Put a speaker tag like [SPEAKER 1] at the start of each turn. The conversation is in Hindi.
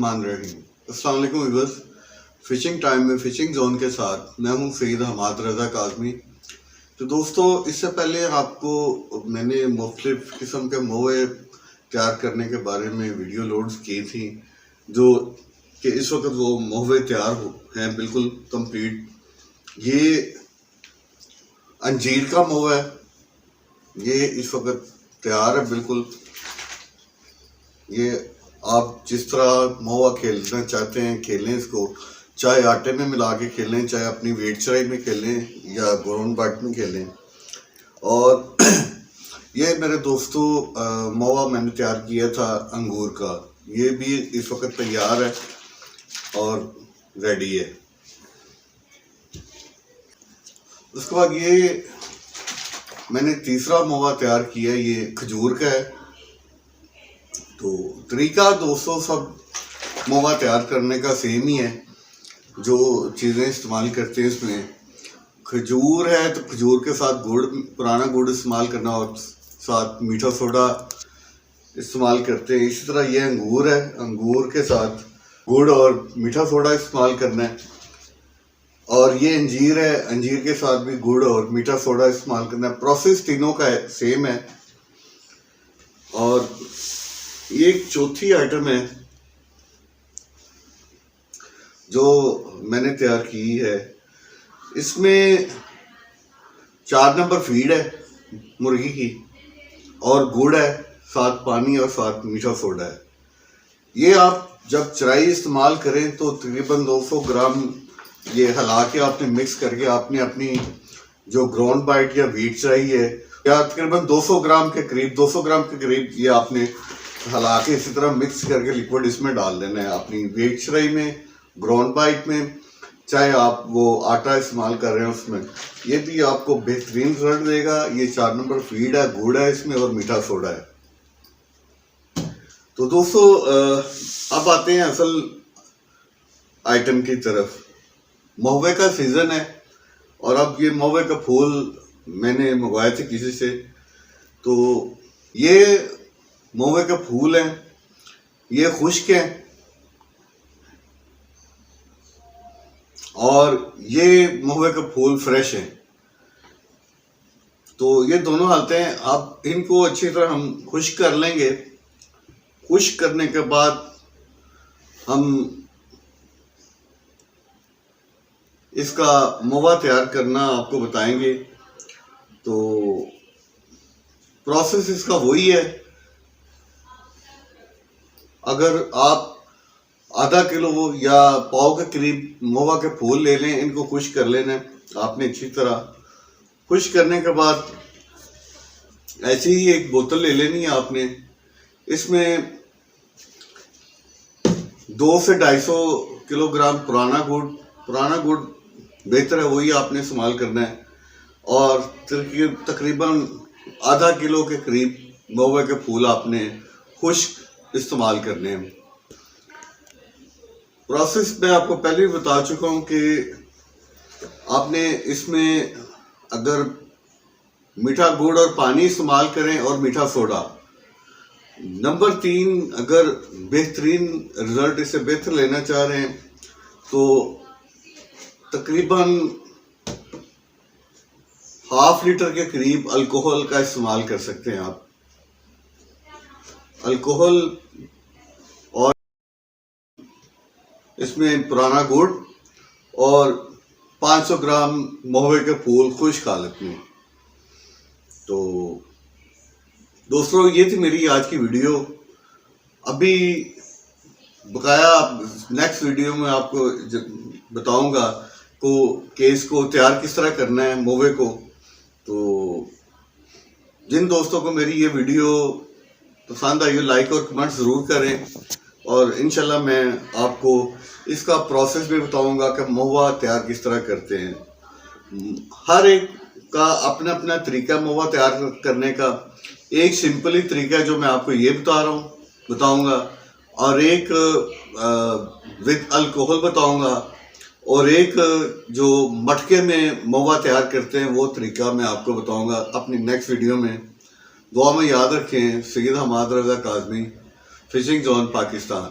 [SPEAKER 1] बिस्मिल्लाहिर्रहमानिर्रहीम। अस्सलाम वालेकुम व्यूअर्स। फ़िशिंग टाइम में फ़िशिंग जोन के साथ मैं हूं सईद हमाद रज़ा काज़मी। तो दोस्तों, इससे पहले आपको मैंने मुख्तलिफ़ किस्म के मोए तैयार करने के बारे में वीडियो लोड्स की थी, जो कि इस वक्त वो मोए तैयार हैं बिल्कुल कंप्लीट। ये अंजीर का मोआ है, ये इस वक्त तैयार है बिल्कुल। ये आप जिस तरह मोआ खेलना चाहते हैं खेलें इसको, चाहे आटे में मिला के खेलें, चाहे अपनी वेट चराई में खेलें या ग्राउंड बाट में खेलें। और ये मेरे दोस्तों मोआ मैंने तैयार किया था अंगूर का, ये भी इस वक्त तैयार है और रेडी है। उसके बाद ये मैंने तीसरा मोआ तैयार किया, ये खजूर का है। तो तरीका दोस्तों सब मोआ तैयार करने का सेम ही है। जो चीज़ें इस्तेमाल करते हैं इसमें खजूर है, तो खजूर के साथ गुड़, पुराना गुड़ इस्तेमाल करना और साथ मीठा सोडा इस्तेमाल करते हैं। इसी तरह ये अंगूर है, अंगूर के साथ गुड़ और मीठा सोडा इस्तेमाल करना है। और ये अंजीर है, अंजीर के साथ भी गुड़ और मीठा सोडा इस्तेमाल करना है। प्रोसेस तीनों का सेम है। और ये एक चौथी आइटम है जो मैंने तैयार की है। इसमें 4 नंबर फीड है मुर्गी की, और गुड़ है, साथ पानी और साथ मीठा सोडा है। ये आप जब चराई इस्तेमाल करें तो तकरीबन 200 ग्राम ये हिला के आपने मिक्स करके आपने अपनी जो ग्राउंड बाइट या वीट चराई है, या तकरीबन 200 ग्राम के करीब ये आपने हिला के इसी तरह मिक्स करके लिक्विड इसमें डाल देना है अपनी वेट चराई में, ग्राउंड बाइट में, चाहे आप वो आटा इस्तेमाल कर रहे हैं उसमें। ये भी आपको बेहतरीन रिजल्ट देगा। ये 4 नंबर फीड है, गुड़ है इसमें और मीठा सोडा है। तो दोस्तों अब आते हैं असल आइटम की तरफ। महुए का सीज़न है और अब ये महुए का फूल मैंने मंगवाए थे किसी से। तो ये महुए के फूल हैं, ये खुश्क हैं और ये महुए के फूल फ्रेश हैं। तो ये दोनों हालतें हैं। अब इनको अच्छी तरह हम खुश्क कर लेंगे। खुश्क करने के बाद हम इसका मोआ तैयार करना आपको बताएंगे। तो प्रोसेस इसका वही है। अगर आप आधा किलो या पाव के करीब मोआ के फूल ले लें, इनको खुश्क कर लेना है आपने अच्छी तरह। खुश्क करने के बाद ऐसे ही एक बोतल ले लेनी है आपने। इसमें 200 से 250 किलोग्राम पुराना गुड़ बेहतर है, वही आपने इस्तेमाल करना है। और तकरीबन आधा किलो के करीब महुए के फूल आपने खुश्क इस्तेमाल करने हैं। प्रोसेस मैं आपको पहले भी बता चुका हूँ कि आपने इसमें अगर मीठा गुड़ और पानी इस्तेमाल करें और मीठा सोडा। नंबर 3, अगर बेहतरीन रिजल्ट इससे बेहतर लेना चाह रहे हैं तो तकरीबन ½ लीटर के करीब अल्कोहल का इस्तेमाल कर सकते हैं आप। अल्कोहल और इसमें पुराना गुड़ और 500 ग्राम महुए के फूल खुश्क हालत में। तो दोस्तों, ये थी मेरी आज की वीडियो। अभी बकाया नेक्स्ट वीडियो में आपको बताऊंगा कि इसको तैयार किस तरह करना है महुए को। तो जिन दोस्तों को मेरी ये वीडियो पसंद आई, लाइक और कमेंट ज़रूर करें। और इंशाल्लाह मैं आपको इसका प्रोसेस भी बताऊंगा कि महुआ तैयार किस तरह करते हैं। हर एक का अपना अपना तरीका महुआ तैयार करने का। एक सिंपल ही तरीका है जो मैं आपको ये बताऊंगा, और एक विद अल्कोहल बताऊंगा, और एक जो मटके में महुआ तैयार करते हैं वो तरीका मैं आपको बताऊंगा अपनी नेक्स्ट वीडियो में। दुआ में याद रखें। सईद हमाद रज़ा काज़मी, फ़िशिंग जोन, पाकिस्तान।